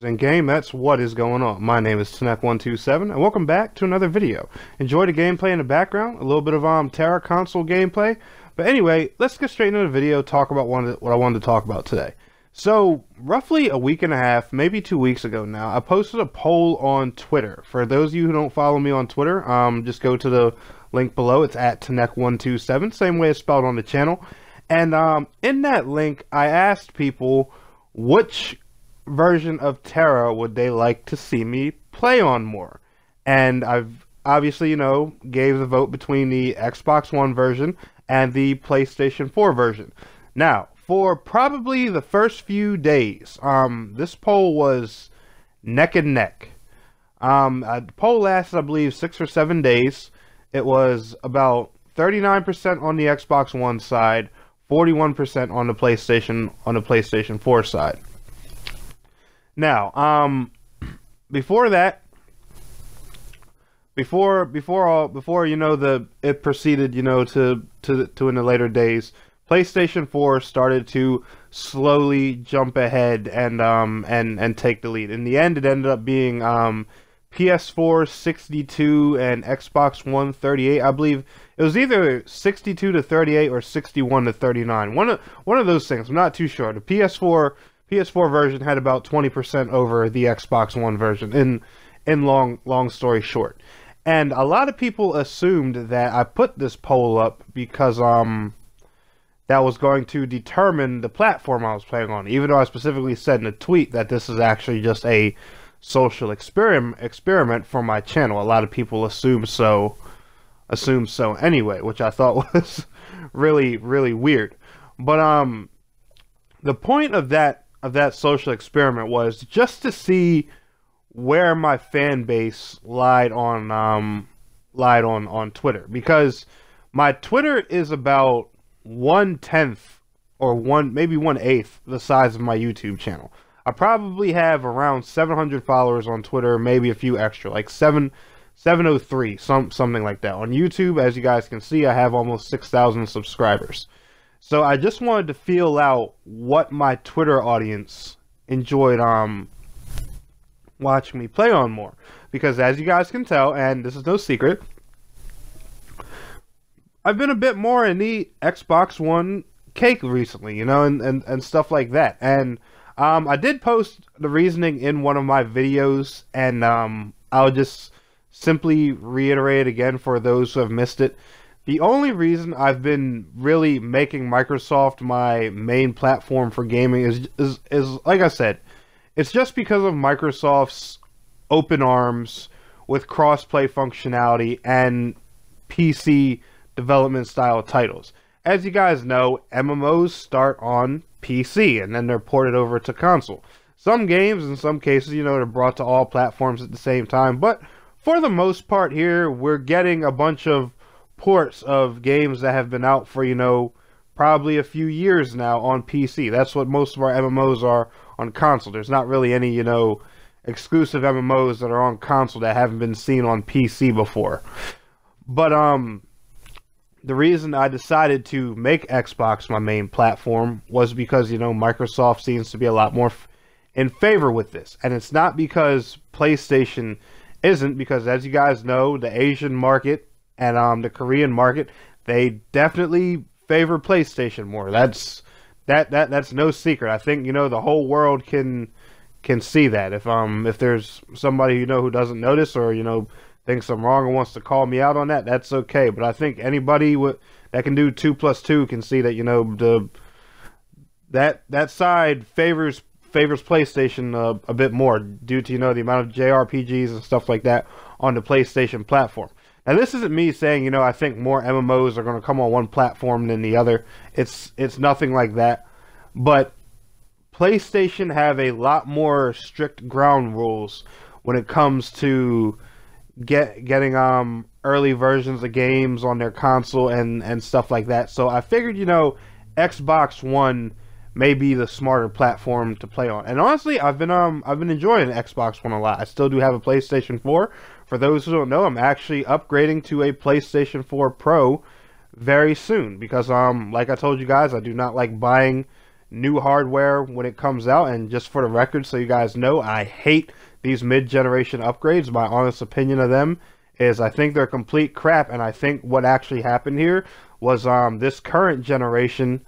And game, that's what is going on. My name is Tanek127, and welcome back to another video. Enjoy the gameplay in the background, a little bit of Terra console gameplay. But anyway, let's get straight into the video, talk about what I wanted to talk about today. So, roughly a week and a half, maybe 2 weeks ago now, I posted a poll on Twitter. For those of you who don't follow me on Twitter, just go to the link below. It's at Tanek127, same way it's spelled on the channel. And in that link, I asked people which version of Terra would they like to see me play on more. And I've obviously, gave the vote between the Xbox One version and the PlayStation 4 version. Now, for probably the first few days, this poll was neck and neck. The poll lasted, I believe, 6 or 7 days. It was about 39% on the Xbox One side, 41% on the PlayStation 4 side. Now, before that, before it proceeded, to in the later days, PlayStation 4 started to slowly jump ahead and take the lead. In the end, it ended up being PS4 62 and Xbox One 38. I believe it was either 62 to 38 or 61 to 39. One of those things. I'm not too sure. The PS4 version had about 20% over the Xbox One version, in long story short. And a lot of people assumed that I put this poll up because that was going to determine the platform I was playing on, even though I specifically said in a tweet that this is actually just a social experiment for my channel. A lot of people assume so anyway, which I thought was really weird. But the point of that social experiment was just to see where my fan base lied on Twitter, because my Twitter is about 1/10 or maybe 1/8 the size of my YouTube channel. I probably have around 700 followers on Twitter, maybe a few extra, like 703, something like that. On YouTube, as you guys can see, I have almost 6,000 subscribers. So I just wanted to feel out what my Twitter audience enjoyed watching me play on more. Because as you guys can tell, and this is no secret, I've been a bit more in the Xbox One cake recently, and stuff like that. And I did post the reasoning in one of my videos, and I'll just simply reiterate it again for those who have missed it. The only reason I've been really making Microsoft my main platform for gaming is like I said, it's just because of Microsoft's open arms with cross-play functionality and PC development style titles. As you guys know, MMOs start on PC and then they're ported over to console. Some games, in some cases, they're brought to all platforms at the same time, but for the most part here, we're getting a bunch of ports of games that have been out for, probably a few years now on PC. That's what most of our MMOs are on console. There's not really any, exclusive MMOs that are on console that haven't been seen on PC before. But, the reason I decided to make Xbox my main platform was because, Microsoft seems to be a lot more in favor with this. And it's not because PlayStation isn't, because as you guys know, the Asian market and the Korean market, they definitely favor PlayStation more. That's no secret. I think the whole world can see that. If there's somebody who doesn't notice or thinks I'm wrong and wants to call me out on that, that's okay. But I think anybody that can do 2 plus 2 can see that that side favors PlayStation a bit more due to the amount of JRPGs and stuff like that on the PlayStation platform. Now, this isn't me saying, I think more MMOs are going to come on one platform than the other. It's nothing like that. But PlayStation have a lot more strict ground rules when it comes to getting early versions of games on their console and stuff like that. So I figured, Xbox One may be the smarter platform to play on. And honestly, I've been enjoying Xbox One a lot. I still do have a PlayStation 4. For those who don't know, I'm actually upgrading to a PlayStation 4 Pro very soon because like I told you guys, I do not like buying new hardware when it comes out. And just for the record, so you guys know, I hate these mid-generation upgrades. My honest opinion of them is I think they're complete crap, and I think what actually happened here was this current generation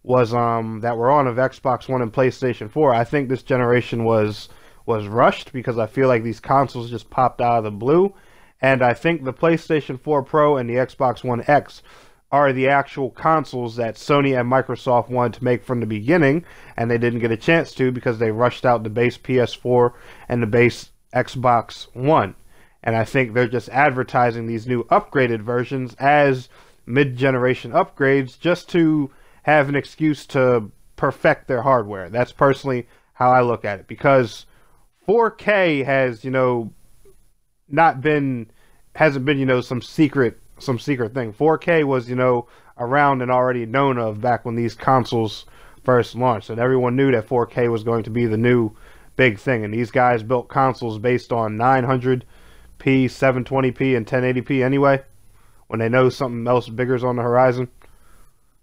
was that we're on of Xbox One and PlayStation 4. I think this generation was rushed because I feel like these consoles just popped out of the blue, and I think the PlayStation 4 Pro and the Xbox One X are the actual consoles that Sony and Microsoft wanted to make from the beginning, and they didn't get a chance to because they rushed out the base PS4 and the base Xbox One. And I think they're just advertising these new upgraded versions as mid-generation upgrades just to have an excuse to perfect their hardware. That's personally how I look at it, because 4K has, hasn't been, some secret thing. 4K was, around and already known of back when these consoles first launched, and everyone knew that 4K was going to be the new big thing. And these guys built consoles based on 900p, 720p, and 1080p anyway, when they know something else bigger is on the horizon.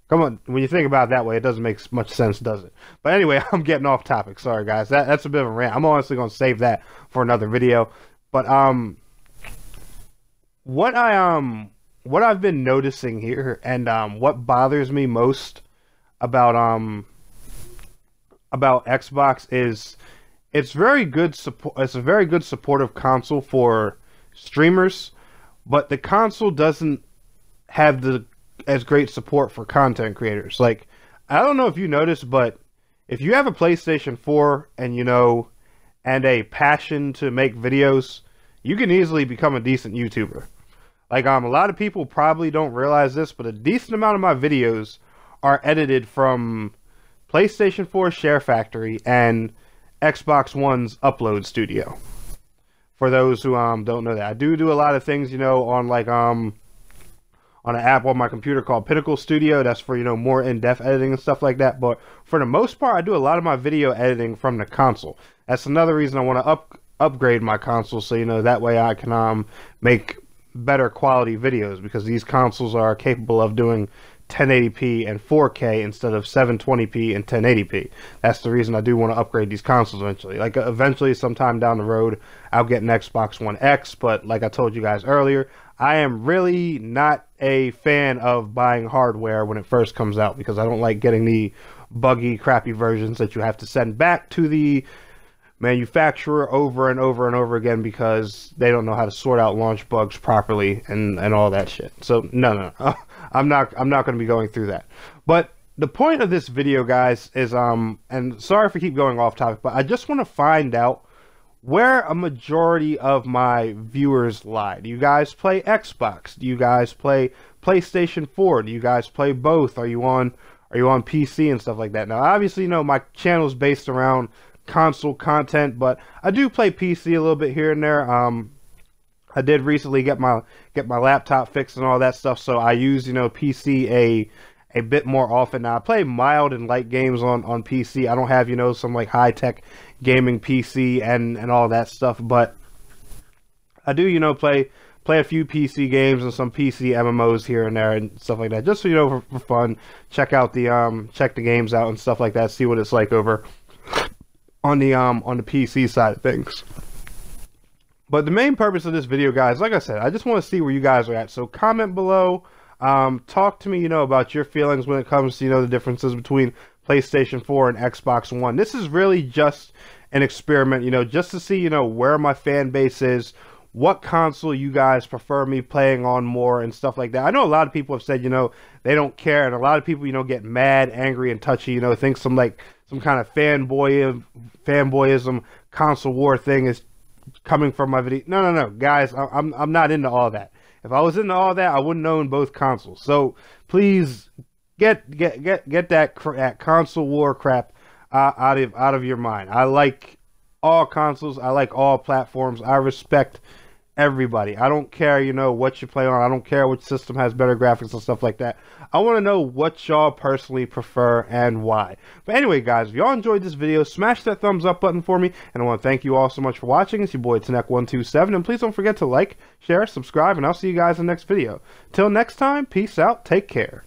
Come on, when you think about it that way, it doesn't make much sense, does it? But anyway, I'm getting off topic. Sorry, guys. That's a bit of a rant. I'm honestly going to save that for another video. But what I've been noticing here, and what bothers me most about Xbox is it's very good support. It's a very good supportive console for streamers, but the console doesn't have as great support for content creators. Like, I don't know if you noticed, but if you have a PlayStation 4 and and a passion to make videos, you can easily become a decent YouTuber. Like, a lot of people probably don't realize this, but a decent amount of my videos are edited from PlayStation 4 Share Factory and Xbox One's Upload Studio. For those who don't know that, I do a lot of things, on like on an app on my computer called Pinnacle Studio. That's for, more in-depth editing and stuff like that. But for the most part, I do a lot of my video editing from the console. That's another reason I want to upgrade my console, so, that way I can make better quality videos, because these consoles are capable of doing 1080p and 4K instead of 720p and 1080p. That's the reason I do want to upgrade these consoles eventually. Like, eventually, sometime down the road, I'll get an Xbox One X, but like I told you guys earlier, I am really not a fan of buying hardware when it first comes out, because I don't like getting the buggy, crappy versions that you have to send back to the manufacturer over and over and over again because they don't know how to sort out launch bugs properly and all that shit. So no, I'm not going to be going through that. But the point of this video, guys, is and sorry if I keep going off topic, but I just want to find out where a majority of my viewers lie. Do you guys play Xbox? Do you guys play PlayStation 4? Do you guys play both? Are you on PC and stuff like that? Now, obviously, my channel is based around console content, but I do play PC a little bit here and there. I did recently get my laptop fixed and all that stuff, so I use PC a bit more often now. I play mild and light games on PC. I don't have some like high-tech gaming PC and all that stuff, but I do play a few PC games and some PC MMOs here and there and stuff like that, just so for fun. Check the games out and stuff like that, see what it's like over on the PC side of things. But the main purpose of this video, guys, like I said, I just want to see where you guys are at. So comment below, talk to me, about your feelings when it comes to, the differences between PlayStation 4 and Xbox One. This is really just an experiment, just to see, where my fan base is, what console you guys prefer me playing on more and stuff like that. I know a lot of people have said, they don't care, and a lot of people, get mad, angry, and touchy, think some kind of fanboyism console war thing is coming from my video. No, guys, I'm not into all that. If I was into all that, I wouldn't own both consoles. So please get that console war crap out of your mind. I like all consoles. I like all platforms. I respect everybody. I don't care, what you play on. I don't care which system has better graphics and stuff like that. I want to know what y'all personally prefer and why. But anyway, guys, if y'all enjoyed this video, smash that thumbs up button for me. And I want to thank you all so much for watching. It's your boy, Tanek127. And please don't forget to like, share, subscribe, and I'll see you guys in the next video. Till next time, peace out. Take care.